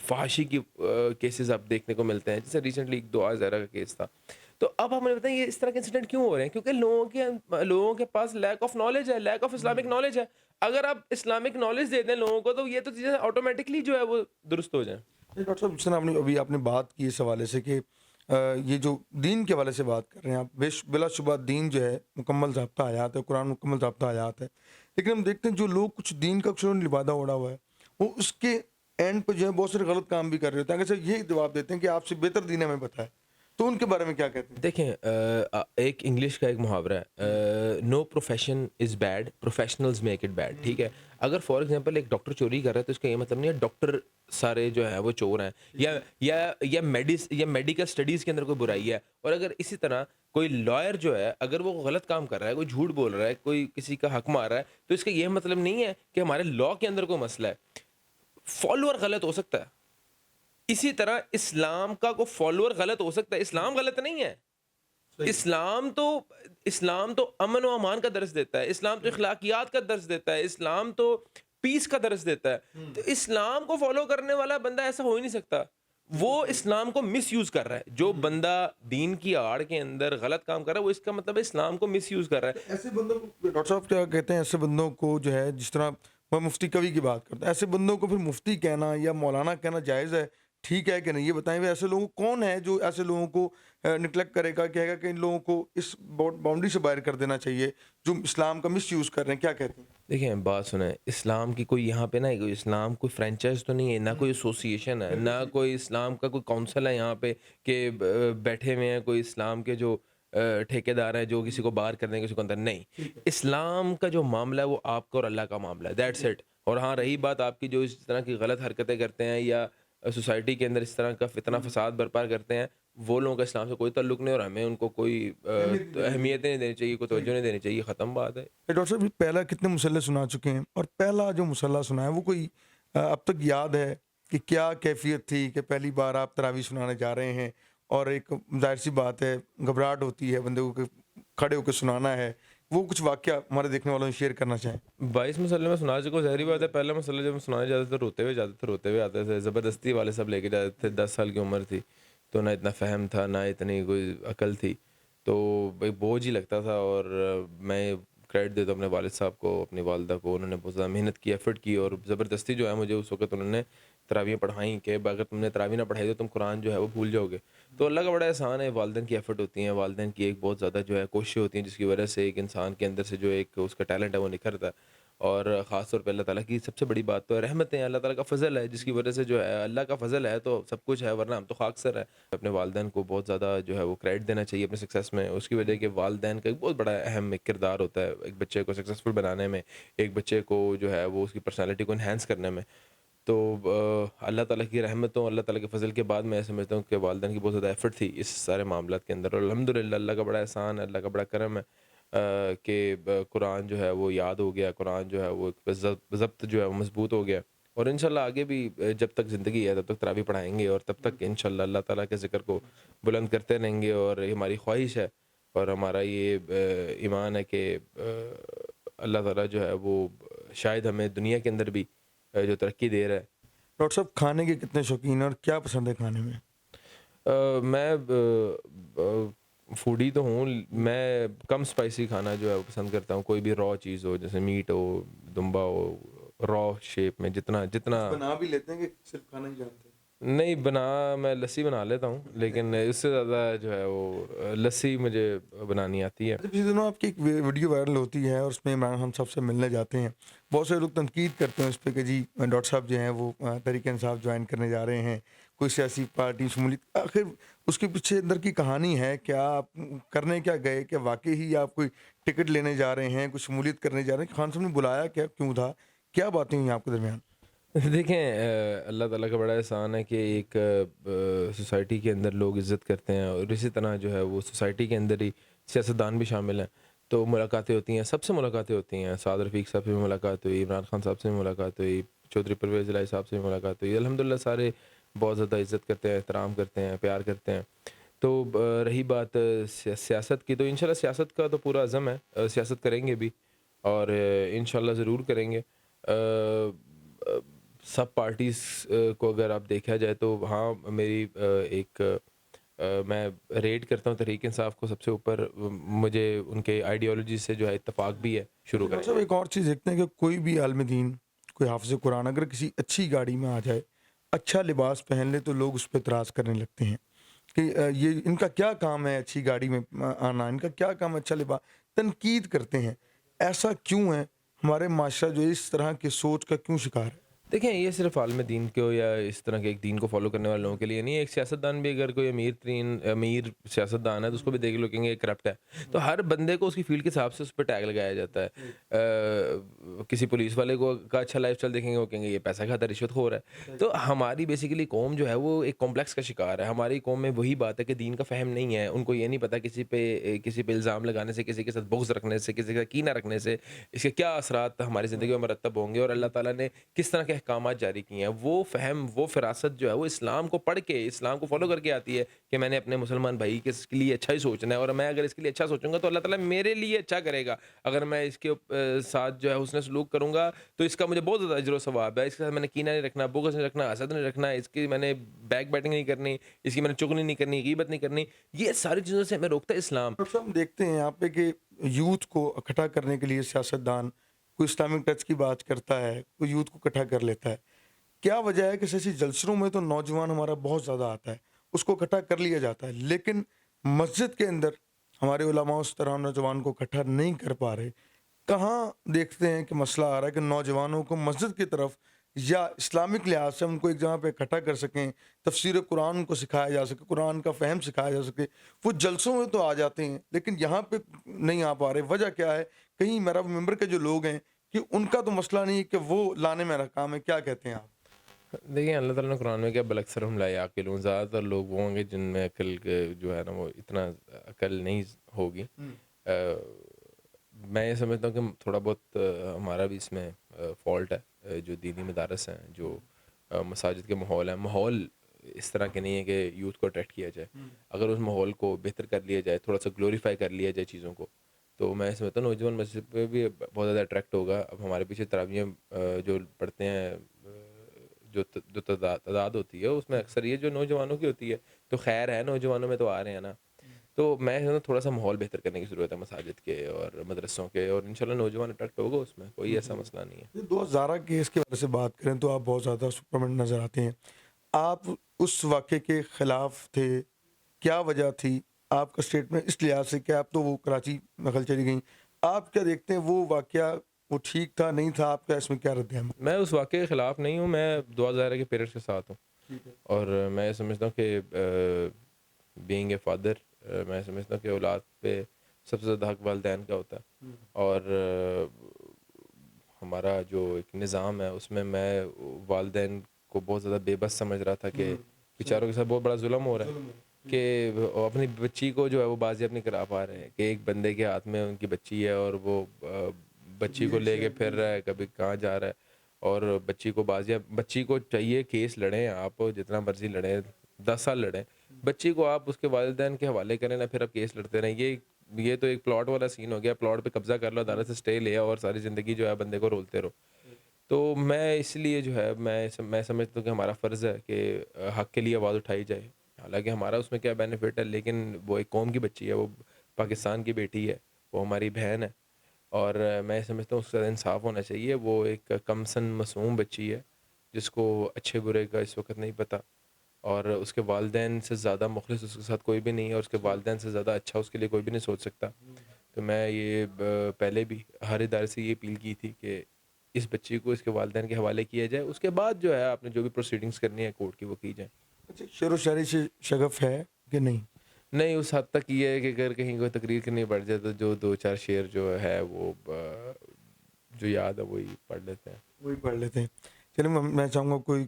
فحاشی کی کیسز آپ دیکھنے کو ملتے ہیں، جیسے ریسنٹلی ایک دعا زہرا کا کیس تھا. تو اب ہمیں بتائیں یہ اس طرح کے انسیڈنٹ کیوں ہو رہے ہیں؟ کیونکہ لوگوں کے پاس لیک آف نالج ہے، لیک آف اسلامک نالج ہے. اگر آپ اسلامک نالج دے دیں لوگوں کو تو یہ تو چیزیں آٹومیٹکلی جو ہے وہ درست ہو جائیں. ڈاکٹر صاحب جس طرح آپ نے بات کی اس حوالے سے کہ یہ جو دین کے حوالے سے بات کر رہے ہیں آپ، بلا شبہ دین جو ہے مکمل ضابطہ حیات ہے، قرآن مکمل ضابطہ حیات ہے. لیکن ہم دیکھتے ہیں جو لوگ کچھ دین کا کچھ لبادہ اوڑا ہوا ہے وہ اس کے اینڈ پہ جو ہے بہت سارے غلط کام بھی کر رہے ہوتے ہیں. اگر یہ جواب دیتے ہیں کہ آپ سے بہتر دین ہمیں پتہ ہے، تو ان کے بارے میں کیا کہتے ہیں؟ دیکھیں ایک انگلش کا ایک محاورہ ہے، no profession is bad, professionals make it bad. ٹھیک ہے، اگر فار ایگزامپل ایک ڈاکٹر چوری کر رہا ہے تو اس کا یہ مطلب نہیں ہے ڈاکٹر سارے جو ہے وہ چور ہیں یا میڈیکل اسٹڈیز کے اندر کوئی برائی ہے. اور اگر اسی طرح کوئی لائر جو ہے اگر وہ غلط کام کر رہا ہے، کوئی جھوٹ بول رہا ہے، کوئی کسی کا حق مار رہا ہے، تو اس کا یہ مطلب نہیں ہے کہ ہمارے لا کے اندر کوئی مسئلہ ہے. فالوور غلط ہو سکتا ہے، اسی طرح اسلام کا کوئی فالوور غلط ہو سکتا ہے. اسلام غلط نہیں ہے. اسلام تو امن و امان کا درس دیتا ہے، اسلام تو اخلاقیات کا درس دیتا ہے، اسلام تو پیس کا درس دیتا ہے. تو اسلام کو فالو کرنے والا بندہ ایسا ہو ہی نہیں سکتا. وہ اسلام کو مس یوز کر رہا ہے. جو بندہ دین کی آڑ کے اندر غلط کام کر رہا ہے وہ اس کا مطلب ہے اسلام کو مس یوز کر رہا ہے. ایسے بندوں کو ڈاکٹر صاحب کیا کہتے ہیں؟ ایسے بندوں کو جو ہے جس طرح میں مفتی کبھی کی بات کرتا ہوں، ایسے بندوں کو پھر مفتی کہنا یا مولانا کہنا جائز ہے، ٹھیک ہے کہ نہیں؟ یہ بتائیں ایسے لوگوں کون ہے جو ایسے لوگوں کو نگلیکٹ کرے گا، کہے گا کہ ان لوگوں کو اس باؤنڈری سے باہر کر دینا چاہیے جو اسلام کا مس یوز کر رہے ہیں؟ کیا کہتے ہیں؟ دیکھیں بات سنیں، اسلام کی کوئی یہاں پہ نا کوئی اسلام کوئی فرینچائز تو نہیں ہے، نہ کوئی ایسوسیشن ہے، نہ کوئی اسلام کا کوئی کونسل ہے یہاں پہ کہ بیٹھے ہوئے ہیں کوئی اسلام کے جو ٹھیکے دار ہیں جو کسی کو باہر کر دیں کسی کو اندر. نہیں، اسلام کا جو معاملہ ہے وہ آپ کا اور اللہ کا معاملہ ہے، دیٹس اٹ. اور ہاں رہی بات آپ کی جو اس طرح کی غلط حرکتیں کرتے ہیں یا سوسائٹی کے اندر اس طرح کا فتنہ فساد برپا کرتے ہیں، وہ لوگوں کا اسلام سے کوئی تعلق نہیں اور ہمیں ان کو کوئی اہمیت نہیں دینی چاہیے، کوئی توجہ نہیں دینی چاہیے. ختم بات ہے. ڈاکٹر صاحب پہلا کتنے مسئلے سنا چکے ہیں، اور پہلا جو مسئلہ سنا ہے وہ کوئی اب تک یاد ہے کہ کیا کیفیت تھی کہ پہلی بار آپ تراویح سنانے جا رہے ہیں اور ایک ظاہر سی بات ہے گھبراہٹ ہوتی ہے بندے کو کہ کھڑے ہو کے سنانا ہے، وہ کچھ واقعہ ہمارے دیکھنے والوں سے شیئر کرنا چاہیں؟ 22 مسئلے میں سنا چکا. ظاہری بات ہے پہلا مسئلہ جب سنانے جاتے تھے روتے ہوئے آتے تھے. زبردستی والے سب لے کے جاتے تھے. 10 سال کی عمر تھی تو نہ اتنا فہم تھا نہ اتنی کوئی عقل تھی، تو ایک بوجھ ہی لگتا تھا. اور میں کریڈٹ دیتا ہوں اپنے والد صاحب کو، اپنی والدہ کو، انہوں نے بہت زیادہ محنت کی، ایفرٹ کی، اور زبردستی جو ہے مجھے اس وقت انہوں نے تراویح پڑھائیں کہ اگر تم نے تراویح نہ پڑھائی تو تم قرآن جو ہے وہ بھول جاؤ گے. تو اللہ کا بڑا احسان ہے، والدین کی ایفرٹ ہوتی ہیں، والدین کی ایک بہت زیادہ جو ہے کوششیں ہوتی ہیں جس کی وجہ سے ایک انسان کے اندر سے جو ایک اس کا ٹیلنٹ ہے وہ نکھرتا ہے. اور خاص طور پہ اللہ تعالیٰ کی سب سے بڑی بات تو ہے رحمتیں ہیں، اللہ تعالیٰ کا فضل ہے جس کی وجہ سے جو ہے اللہ کا فضل ہے تو سب کچھ ہے، ورنہ ہم تو خاکسر ہے. اپنے والدین کو بہت زیادہ جو ہے وہ کریڈٹ دینا چاہیے اپنے سکسیس میں، اس کی وجہ کہ والدین کا ایک بہت بڑا اہم ایک کردار ہوتا ہے ایک بچے کو سکسیزفل بنانے میں، ایک بچے کو جو ہے وہ اس کی پرسنالٹی کو انہینس کرنے میں. تو اللہ تعالیٰ کی رحمتوں، اللہ تعالیٰ کے فضل کے بعد میں سمجھتا ہوں کہ والدین کی بہت زیادہ ایفرٹ تھی اس سارے معاملات کے اندر. اور الحمدللہ اللہ کا بڑا احسان ہے، اللہ کا بڑا کرم ہے کہ قرآن جو ہے وہ یاد ہو گیا، قرآن جو ہے وہ ضبط جو ہے وہ مضبوط ہو گیا. اور انشاءاللہ آگے بھی جب تک زندگی ہے تب تک تراویح پڑھائیں گے، اور تب تک انشاءاللہ اللہ تعالیٰ کے ذکر کو بلند کرتے رہیں گے. اور یہ ہماری خواہش ہے اور ہمارا یہ ایمان ہے کہ اللہ تعالیٰ جو ہے وہ شاید ہمیں دنیا کے اندر بھی جو ترقی دے رہا ہے. ڈاکٹر صاحب کھانے کے کتنے شوقین ہیں اور کیا پسند ہے کھانے میں؟ میں فوڈی تو ہوں، میں کم اسپائسی کھانا جو ہے وہ پسند کرتا ہوں. کوئی بھی را چیز ہو، جیسے میٹ ہو، دمبا ہو، را شیپ میں جتنا بنا بھی لیتے ہیں کہ صرف کھانا ہی جانتے ہیں؟ نہیں میں لسی بنا لیتا ہوں، لیکن اس سے زیادہ جو ہے وہ لسی مجھے بنانی آتی ہے. پچھلے دنوں آپ کی ایک ویڈیو وائرل ہوتی ہے اور اس میں عمران خان صاحب سے ملنے جاتے ہیں، بہت سے لوگ تنقید کرتے ہیں اس پہ کہ جی ڈاکٹر صاحب جو ہیں وہ تحریک انصاف جوائن کرنے جا رہے ہیں، کوئی سیاسی پارٹی شمولیت. آخر اس کے پیچھے اندر کی کہانی ہے کیا؟ آپ کرنے کیا گئے؟ کہ واقعی ہی آپ کوئی ٹکٹ لینے جا رہے ہیں، کوئی شمولیت کرنے جا رہے ہیں؟ خان صاحب نے بلایا کیا، کیوں تھا، کیا باتیں ہوئی آپ کے درمیان؟ دیکھیں اللہ تعالیٰ کا بڑا احسان ہے کہ ایک سوسائٹی کے اندر لوگ عزت کرتے ہیں، اور اسی طرح جو ہے وہ سوسائٹی کے اندر ہی سیاستدان بھی شامل ہیں. تو ملاقاتیں ہوتی ہیں، سب سے ملاقاتیں ہوتی ہیں. سعد رفیق صاحب سے بھی ملاقات ہوئی، عمران خان صاحب سے بھی ملاقات ہوئی، چودھری پرویز الہی صاحب سے بھی ملاقات ہوئی. الحمدللہ سارے بہت زیادہ عزت کرتے ہیں، احترام کرتے ہیں، پیار کرتے ہیں. تو رہی بات سیاست کی، تو انشاءاللہ سیاست کا تو پورا عزم ہے، سیاست کریں گے بھی اور انشاءاللہ ضرور کریں گے. سب پارٹیز کو اگر آپ دیکھا جائے تو ہاں میری ایک میں ریٹ کرتا ہوں تحریک انصاف کو سب سے اوپر. مجھے ان کے آئیڈیالوجی سے جو ہے اتفاق بھی ہے. شروع کریں. مطلب ایک اور چیز دیکھتے ہیں کہ کوئی بھی عالم دین، کوئی حافظ قرآن اگر کسی اچھی گاڑی میں آ جائے، اچھا لباس پہن لے، تو لوگ اس پہ اعتراض کرنے لگتے ہیں کہ یہ ان کا کیا کام ہے اچھی گاڑی میں آنا، ان کا کیا کام ہے اچھا لباس، تنقید کرتے ہیں. ایسا کیوں ہے؟ ہمارے معاشرہ جو اس طرح کی سوچ کا کیوں شکار ہے؟ دیکھیں یہ صرف عالم دین کو یا اس طرح کے ایک دین کو فالو کرنے والے لوگوں کے لیے نہیں ہے. ایک سیاستدان بھی اگر کوئی امیر سیاستدان ہے تو اس کو بھی دیکھ لو کہ یہ کرپٹ ہے. تو ہر بندے کو اس کی فیلڈ کے حساب سے اس پہ ٹیگ لگایا جاتا ہے. کسی پولیس والے کو کا اچھا لائف اسٹائل دیکھیں گے وہ کہیں گے یہ پیسہ کھاتا ہے، رشوت خور ہے. تو ہماری بیسیکلی قوم جو ہے وہ ایک کمپلیکس کا شکار ہے. ہماری قوم میں وہی بات ہے کہ دین کا فہم نہیں ہے. ان کو یہ نہیں پتا کسی پہ الزام لگانے سے، کسی کے ساتھ بغض رکھنے سے، کسی کا کینہ رکھنے سے اس کے کیا اثرات ہماری زندگی میں مرتب ہوں گے، اور اللہ تعالیٰ نے کس طرح کے احکامات جاری کیے ہیں. وہ فہم، وہ فراست جو ہے وہ اسلام کو پڑھ کے، اسلام کو فالو کر کے آتی ہے کہ میں نے اپنے مسلمان بھائی کے لیے اچھا ہی سوچنا ہے، اور میں اگر اس کے لیے اچھا سوچوں گا تو اللہ تعالیٰ میرے لیے اچھا کرے گا. اگر میں اس کے ساتھ جو ہے حسن سلوک کروں گا تو اس کا مجھے بہت زیادہ اجر و ثواب ہے. اس کے ساتھ میں نے کینہ نہیں رکھنا، بغض نہیں رکھنا، حسد نہیں رکھنا، اس کی میں نے بیک بیٹنگ نہیں کرنی، اس کی میں نے چغلی نہیں کرنی، غیبت نہیں کرنی. یہ ساری چیزوں سے ہمیں روکتا ہے اسلام. ڈاکٹر صاحب ہم دیکھتے ہیں یہاں پہ کہ یوتھ کو اکٹھا کرنے کے لیے سیاستدان کوئی اسلامک ٹچ کی بات کرتا ہے، کوئی یوتھ کو اکٹھا کر لیتا ہے. کیا وجہ ہے کہ ایسی جلسوں میں تو نوجوان ہمارا بہت زیادہ آتا ہے، اس کو اکٹھا کر لیا جاتا ہے، لیکن مسجد کے اندر ہمارے علماء اس طرح نوجوان کو اکٹھا نہیں کر پا رہے. کہاں دیکھتے ہیں کہ مسئلہ آ رہا ہے کہ نوجوانوں کو مسجد کی طرف یا اسلامک لحاظ سے ہم کو ایک جگہ پہ اکٹھا کر سکیں، تفسیر قرآن کو سکھایا جا سکے، قرآن کا فہم سکھایا جا سکے. وہ جلسوں میں تو آ جاتے ہیں لیکن یہاں پہ نہیں آ پا رہے. وجہ کیا ہے؟ کہیں میرا ممبر کے جو لوگ ہیں کہ ان کا تو مسئلہ نہیں ہے کہ وہ لانے میں کام ہے. کیا کہتے ہیں آپ؟ دیکھیں اللہ تعالیٰ نے قرآن میں کیا بل اکثرہم لا یعقلون، زیادہ تر لوگ وہ ہوں گے جن میں عقل جو ہے نا وہ اتنا عقل نہیں ہوگی. میں یہ سمجھتا ہوں کہ تھوڑا بہت ہمارا بھی اس میں فالٹ ہے. جو دینی مدارس ہیں، جو مساجد کے ماحول ہیں، ماحول اس طرح کے نہیں ہے کہ یوتھ کو اٹریکٹ کیا جائے. اگر اس ماحول کو بہتر کر لیا جائے، تھوڑا سا گلوریفائی کر لیا جائے چیزوں کو، تو میں سمجھتا ہوں نوجوان مسجد پہ بھی بہت زیادہ اٹریکٹ ہوگا. اب ہمارے پیچھے تراویح جو پڑھتے ہیں، جو تعداد ہوتی ہے اس میں اکثر یہ جو نوجوانوں کی ہوتی ہے، تو خیر ہے نوجوانوں میں تو آ رہے ہیں نا. تو میں تھوڑا سا ماحول بہتر کرنے کی ضرورت ہے مساجد کے اور مدرسوں کے، اور انشاءاللہ نوجوان اٹریکٹ ہوگا. اس میں کوئی ایسا مسئلہ نہیں ہے. 2011 کیس کے بارے سے بات کریں تو آپ بہت زیادہ سپرمنٹ نظر آتے ہیں. آپ اس واقعے کے خلاف تھے، کیا وجہ تھی آپ کا اسٹیٹمنٹ اس لحاظ سے کہ آپ تو وہ کراچی نقل چلی گئیں؟ آپ کیا دیکھتے ہیں وہ واقعہ وہ ٹھیک تھا نہیں تھا؟ آپ کا اس میں کیا رد عمل؟ میں اس واقعے کے خلاف نہیں ہوں، میں دعا ظاہرہ کے پیرنٹس کے ساتھ ہوں. اور میں سمجھتا ہوں کہ بینگ اے فادر، میں سمجھتا ہوں کہ اولاد پہ سب سے زیادہ حق والدین کا ہوتا ہے. اور ہمارا جو ایک نظام ہے اس میں والدین کو بہت زیادہ بے بس سمجھ رہا تھا کہ بیچاروں کے ساتھ بہت بڑا ظلم ہو رہا ہے کہ اپنی بچی کو جو ہے وہ بازیاب نہیں کرا پا رہے ہیں. کہ ایک بندے کے ہاتھ میں ان کی بچی ہے اور وہ بچی کو لے کے پھر رہا ہے، کبھی کہاں جا رہا ہے، اور بچی کو بچی کو چاہیے کیس لڑیں، آپ جتنا مرضی لڑیں، 10 سال لڑیں، بچی کو آپ اس کے والدین کے حوالے کریں نا، پھر آپ کیس لڑتے رہیں. یہ تو ایک پلاٹ والا سین ہو گیا. پلاٹ پہ قبضہ کر لو، عدالت سے اسٹے لیا اور ساری زندگی جو ہے بندے کو رولتے رہو. تو میں اس لیے جو ہے میں سمجھتا ہوں کہ ہمارا فرض ہے کہ حق کے لیے آواز اٹھائی جائے. حالانکہ ہمارا اس میں کیا بینیفٹ ہے، لیکن وہ ایک قوم کی بچی ہے، وہ پاکستان کی بیٹی ہے، وہ ہماری بہن ہے، اور میں سمجھتا ہوں اس کا انصاف ہونا چاہیے. وہ ایک کم سن معصوم بچی ہے جس کو اچھے برے کا اس وقت نہیں پتہ، اور اس کے والدین سے زیادہ مخلص اس کے ساتھ کوئی بھی نہیں ہے، اور اس کے والدین سے زیادہ اچھا اس کے لیے کوئی بھی نہیں سوچ سکتا. تو میں یہ پہلے بھی ہر ادارے سے یہ اپیل کی تھی کہ اس بچی کو اس کے والدین کے حوالے کیا جائے. اس کے بعد جو ہے آپ نے جو بھی پروسیڈنگز کرنی ہے کورٹ کی وہ کی جائیں. اچھا، شعر و شاعری سے شغف ہے کہ نہیں؟ نہیں اس حد تک یہ ہے کہ اگر کہیں کوئی تقریر کرنی پڑ جائے تو جو 2-4 شعر جو ہے وہ جو یاد ہے وہی پڑھ لیتے ہیں. وہی پڑھ لیتے ہیں. چلیے میں چاہوں گا کوئی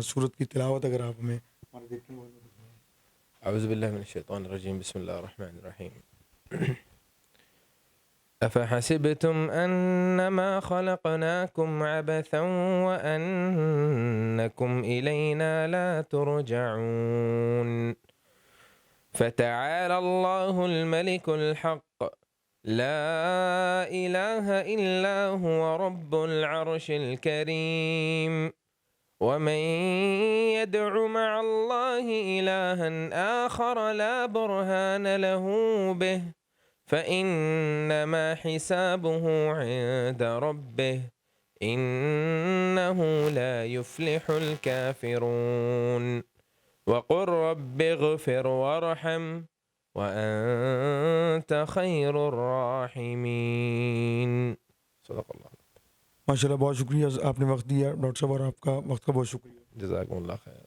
سورت کی تلاوت اگر آپ ہمیں ہمارے دیکھنے والوں کو بتائیں. اعوذ باللہ من الشیطان الرجیم، بسم اللہ الرحمن الرحیم. افحسبتم انما خلقناكم عبثا وانکم الینا لا ترجعون فتعالى الله الملك الحق لا إله إلا هو رب العرش الكريم ومن يدع مع الله إلها آخر لا برهان له به فإنما حسابه عند ربه إنه لا يفلح الكافرون وقل رب اغفر وارحم وأنت خير الراحمين صدق اللہ ماشاء اللہ، بہت شکریہ آپ نے وقت دیا ڈاکٹر صاحب، اور آپ کا وقت کا بہت شکریہ. جزاکم اللہ خیر.